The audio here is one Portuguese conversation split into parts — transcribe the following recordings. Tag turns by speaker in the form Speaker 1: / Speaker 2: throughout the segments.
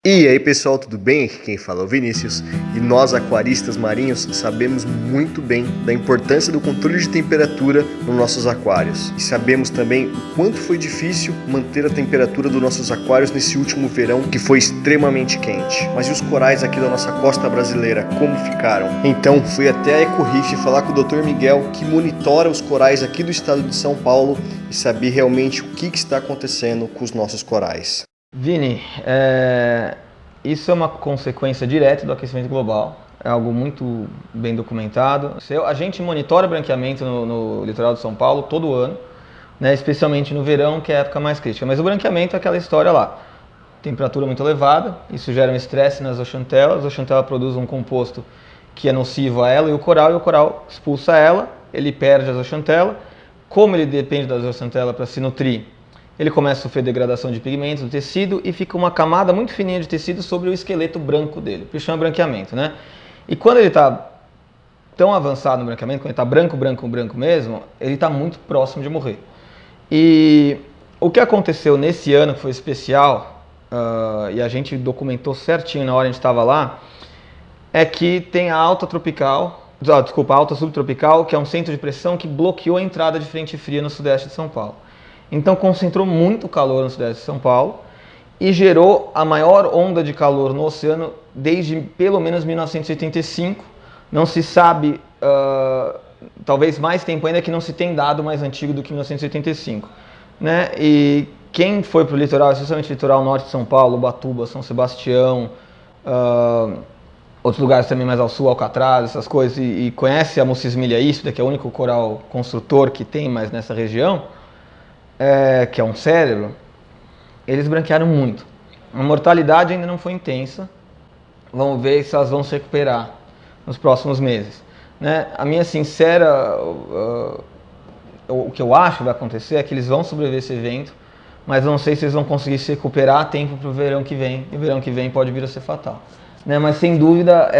Speaker 1: E aí pessoal, tudo bem? Aqui quem fala é o Vinícius e nós aquaristas marinhos sabemos muito bem da importância do controle de temperatura nos nossos aquários e sabemos também o quanto foi difícil manter a temperatura dos nossos aquários nesse último verão que foi extremamente quente. Mas e os corais aqui da nossa costa brasileira, como ficaram? Então fui até a EcoReef falar com o Dr. Miguel, que monitora os corais aqui do estado de São Paulo, e saber realmente o que está acontecendo com os nossos corais.
Speaker 2: Vini, isso é uma consequência direta do aquecimento global, é algo muito bem documentado. A gente monitora branqueamento no litoral de São Paulo todo ano, né, especialmente no verão, que é a época mais crítica. Mas o branqueamento é aquela história lá, temperatura muito elevada, isso gera um estresse nas zooxantelas, a zooxantela produz um composto que é nocivo a ela e o coral expulsa ela, ele perde a zooxantela. Como ele depende da zooxantela para se nutrir, ele começa a sofrer degradação de pigmentos do tecido e fica uma camada muito fininha de tecido sobre o esqueleto branco dele, por isso chama branqueamento, né? E quando ele está tão avançado no branqueamento, quando ele está branco mesmo, ele está muito próximo de morrer. E o que aconteceu nesse ano, que foi especial, e a gente documentou certinho na hora que a gente estava lá, é que tem a alta subtropical, que é um centro de pressão que bloqueou a entrada de frente fria no sudeste de São Paulo. Então concentrou muito calor no sudeste de São Paulo e gerou a maior onda de calor no oceano desde pelo menos 1985. Não se sabe, talvez mais tempo ainda, que não se tem dado mais antigo do que 1985. Né? E quem foi para o litoral, especialmente o litoral norte de São Paulo, Ubatuba, São Sebastião, outros lugares também mais ao sul, Alcatraz, essas coisas, e conhece a Mucismilia hispida, que é o único coral construtor que tem mais nessa região, que é um cérebro, eles branquearam muito. A mortalidade ainda não foi intensa, vamos ver se elas vão se recuperar nos próximos meses. Né? A minha sincera, o que eu acho que vai acontecer é que eles vão sobreviver a esse evento, mas não sei se eles vão conseguir se recuperar a tempo para o verão que vem, e o verão que vem pode vir a ser fatal. Né? Mas sem dúvida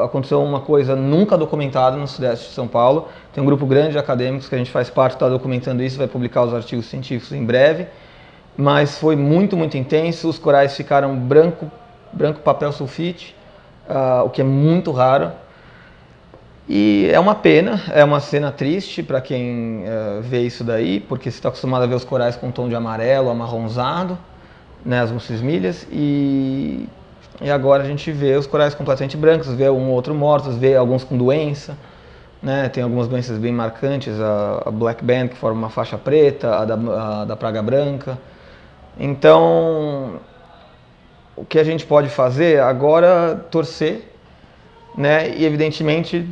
Speaker 2: aconteceu uma coisa nunca documentada no sudeste de São Paulo. Tem um grupo grande de acadêmicos que a gente faz parte, está documentando isso, vai publicar os artigos científicos em breve. Mas foi muito, muito intenso, os corais ficaram branco papel sulfite, o que é muito raro. E é uma pena, é uma cena triste para quem vê isso daí, porque você está acostumado a ver os corais com tom de amarelo, amarronzado, né, as mucismilhas, e agora a gente vê os corais completamente brancos, vê um ou outro mortos, vê alguns com doença, né? Tem algumas doenças bem marcantes, a Black Band, que forma uma faixa preta, a da praga branca. Então, o que a gente pode fazer agora é torcer, né? E evidentemente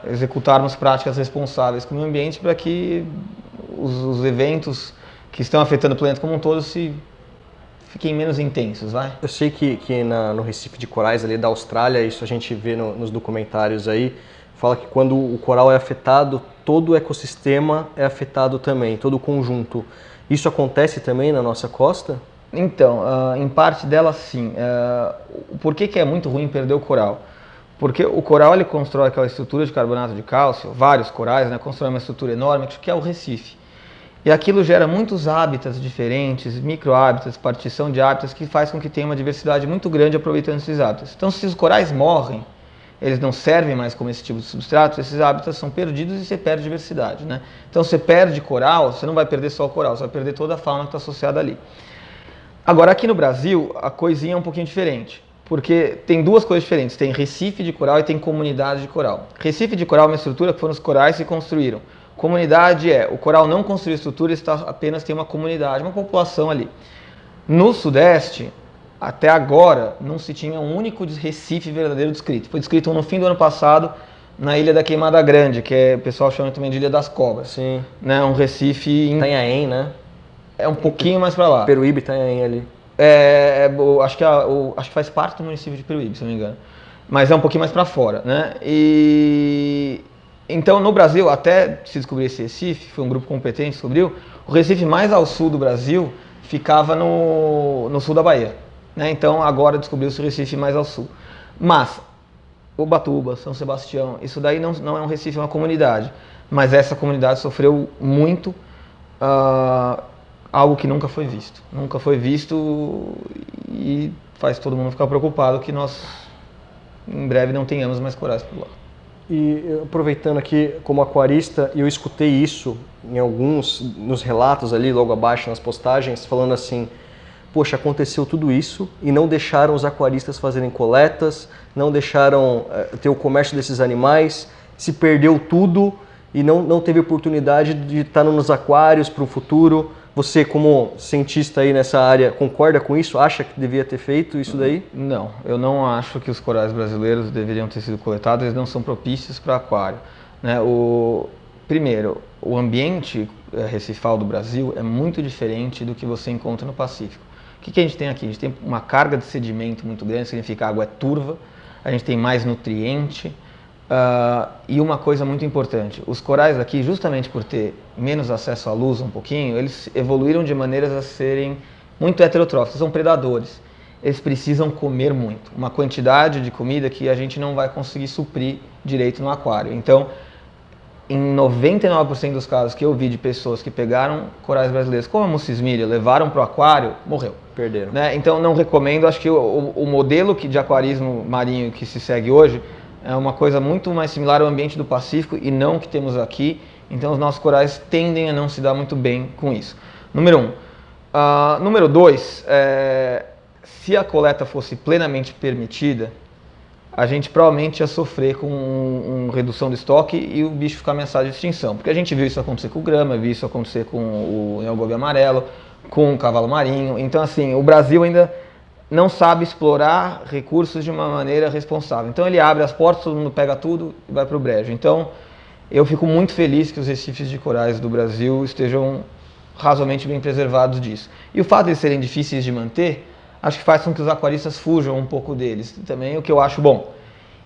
Speaker 2: executarmos práticas responsáveis com o meio ambiente para que os eventos que estão afetando o planeta como um todo fiquem menos intensos, vai?
Speaker 3: Eu sei que no Recife de Corais ali da Austrália, isso a gente vê nos documentários aí, fala que quando o coral é afetado, todo o ecossistema é afetado também, todo o conjunto. Isso acontece também na nossa costa?
Speaker 2: Então, em parte dela sim. Por que é muito ruim perder o coral? Porque o coral ele constrói aquela estrutura de carbonato de cálcio, vários corais, né, constroem uma estrutura enorme, que é o Recife. E aquilo gera muitos hábitats diferentes, micro-hábitats, partição de hábitats, que faz com que tenha uma diversidade muito grande aproveitando esses hábitats. Então, se os corais morrem, eles não servem mais como esse tipo de substrato, esses hábitats são perdidos e você perde diversidade. Né? Então, você perde coral, você não vai perder só o coral, você vai perder toda a fauna que está associada ali. Agora, aqui no Brasil, a coisinha é um pouquinho diferente, porque tem duas coisas diferentes, tem recife de coral e tem comunidade de coral. Recife de coral é uma estrutura que foram os corais que construíram. Comunidade o coral não construiu estrutura, apenas tem uma comunidade, uma população ali. No Sudeste, até agora, não se tinha um único recife verdadeiro descrito. Foi descrito no fim do ano passado, na Ilha da Queimada Grande, que o pessoal chama também de Ilha das Cobras.
Speaker 3: Sim.
Speaker 2: Né? Um recife...
Speaker 3: Itanhaém, né?
Speaker 2: É um pouquinho mais para lá.
Speaker 3: Peruíbe, Itanhaém ali.
Speaker 2: Acho que faz parte do município de Peruíbe, se não me engano. Mas é um pouquinho mais para fora, né? Então, no Brasil, até se descobrir esse Recife, foi um grupo competente que descobriu, o Recife mais ao sul do Brasil ficava no sul da Bahia. Né? Então, agora descobriu-se o Recife mais ao sul. Mas, Ubatuba, São Sebastião, isso daí não é um Recife, é uma comunidade. Mas essa comunidade sofreu muito, algo que nunca foi visto. Nunca foi visto e faz todo mundo ficar preocupado que nós em breve não tenhamos mais corais por lá.
Speaker 3: E aproveitando aqui como aquarista, eu escutei isso em nos relatos ali logo abaixo nas postagens, falando assim: poxa, aconteceu tudo isso e não deixaram os aquaristas fazerem coletas, não deixaram ter o comércio desses animais, se perdeu tudo e não teve oportunidade de estar nos aquários para o futuro. Você, como cientista aí nessa área, concorda com isso? Acha que devia ter feito isso daí?
Speaker 2: Não, eu não acho que os corais brasileiros deveriam ter sido coletados, eles não são propícios para aquário, né? Primeiro, o ambiente recifal do Brasil é muito diferente do que você encontra no Pacífico. O que a gente tem aqui? A gente tem uma carga de sedimento muito grande, significa que a água é turva, a gente tem mais nutriente. E uma coisa muito importante, os corais aqui, justamente por ter menos acesso à luz um pouquinho, eles evoluíram de maneiras a serem muito heterotróficos, são predadores. Eles precisam comer muito, uma quantidade de comida que a gente não vai conseguir suprir direito no aquário. Então, em 99% dos casos que eu vi de pessoas que pegaram corais brasileiros, como a Mucismilia, levaram para o aquário, morreu.
Speaker 3: Perderam.
Speaker 2: Né? Então, não recomendo, acho que o modelo de aquarismo marinho que se segue hoje é uma coisa muito mais similar ao ambiente do Pacífico e não o que temos aqui. Então os nossos corais tendem a não se dar muito bem com isso. Número 1. Número 2, se a coleta fosse plenamente permitida, a gente provavelmente ia sofrer com redução do estoque e o bicho ficar ameaçado de extinção. Porque a gente viu isso acontecer com o grama, viu isso acontecer com o Neogobe amarelo, com o cavalo marinho. Então assim, o Brasil ainda não sabe explorar recursos de uma maneira responsável. Então ele abre as portas, todo mundo pega tudo e vai para o brejo. Então eu fico muito feliz que os recifes de corais do Brasil estejam razoavelmente bem preservados disso. E o fato de eles serem difíceis de manter, acho que faz com que os aquaristas fujam um pouco deles. Também o que eu acho bom.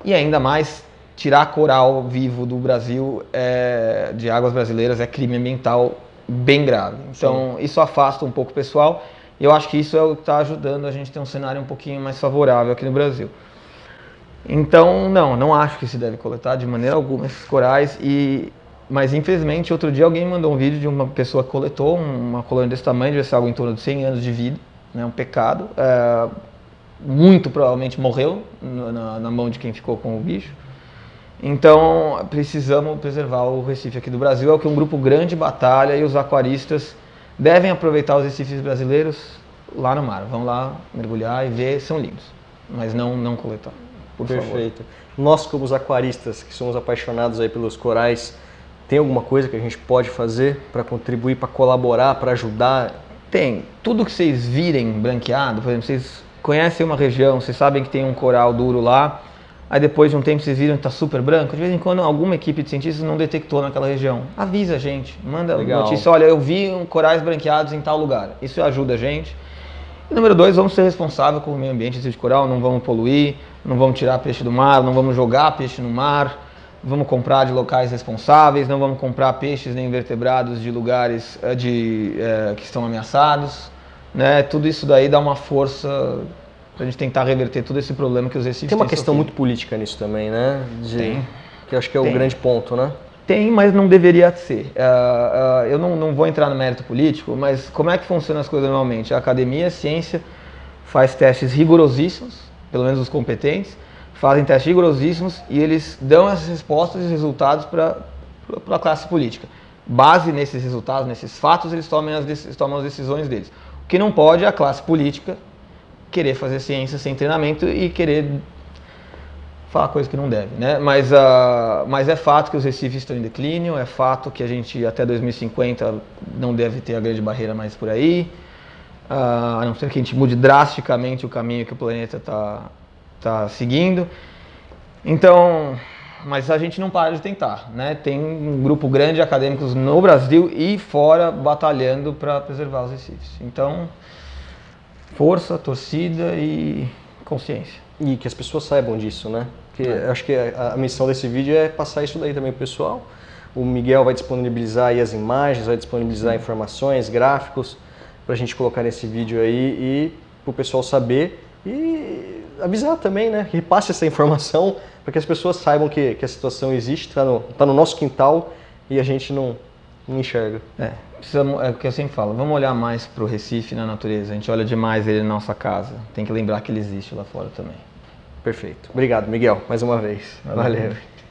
Speaker 2: E ainda mais, tirar coral vivo do Brasil, de águas brasileiras, é crime ambiental bem grave. Então isso afasta um pouco o pessoal. Eu acho que isso é o que está ajudando a gente ter um cenário um pouquinho mais favorável aqui no Brasil. Então, não acho que se deve coletar de maneira alguma esses corais. Mas, infelizmente, outro dia alguém mandou um vídeo de uma pessoa que coletou uma colônia desse tamanho, devia ser algo em torno de 100 anos de vida, né, um pecado. Muito provavelmente morreu na mão de quem ficou com o bicho. Então, precisamos preservar o Recife aqui do Brasil. É o que um grupo grande batalha e os aquaristas devem aproveitar os recifes brasileiros lá no mar. Vão lá mergulhar e ver, são lindos. Mas não coletar, por favor.
Speaker 3: Perfeito. Nós, como os aquaristas, que somos apaixonados aí pelos corais, tem alguma coisa que a gente pode fazer para contribuir, para colaborar, para ajudar?
Speaker 2: Tem. Tudo que vocês virem branqueado, por exemplo, vocês conhecem uma região, vocês sabem que tem um coral duro lá, aí depois de um tempo vocês viram que está super branco, de vez em quando alguma equipe de cientistas não detectou naquela região. Avisa a gente, manda notícia, olha, eu vi corais branqueados em tal lugar. Isso ajuda a gente. E número 2, vamos ser responsáveis com o meio ambiente de coral, não vamos poluir, não vamos tirar peixe do mar, não vamos jogar peixe no mar, vamos comprar de locais responsáveis, não vamos comprar peixes nem invertebrados de lugares que estão ameaçados. Né? Tudo isso daí dá uma força para a gente tentar reverter todo esse problema que os recifes têm.
Speaker 3: Tem uma questão muito política nisso também, né?
Speaker 2: Tem.
Speaker 3: Que acho que é o grande ponto, né?
Speaker 2: Tem, mas não deveria ser. Eu não vou entrar no mérito político, mas como é que funcionam as coisas normalmente? A academia, a ciência, faz testes rigorosíssimos, pelo menos os competentes, fazem testes rigorosíssimos e eles dão essas respostas e resultados para a classe política. Base nesses resultados, nesses fatos, eles tomam as decisões deles. O que não pode é a classe política querer fazer ciência sem treinamento e querer falar coisa que não deve, né? Mas é fato que os recifes estão em declínio, é fato que a gente até 2050 não deve ter a grande barreira mais por aí, a não ser que a gente mude drasticamente o caminho que o planeta está seguindo. Então, mas a gente não para de tentar, né? Tem um grupo grande de acadêmicos no Brasil e fora batalhando para preservar os recifes. Então, força, torcida e consciência.
Speaker 3: E que as pessoas saibam disso, né? Porque acho que a missão desse vídeo é passar isso daí também pro pessoal. O Miguel vai disponibilizar aí as imagens, vai disponibilizar informações, gráficos, pra gente colocar nesse vídeo aí e pro pessoal saber e avisar também, né? Que repasse essa informação para que as pessoas saibam que a situação existe, tá no nosso quintal e a gente não enxerga.
Speaker 2: é o que eu sempre falo, vamos olhar mais para o Recife na natureza. A gente olha demais ele na nossa casa. Tem que lembrar que ele existe lá fora também.
Speaker 3: Perfeito. Obrigado, Miguel, mais uma vez. Valeu.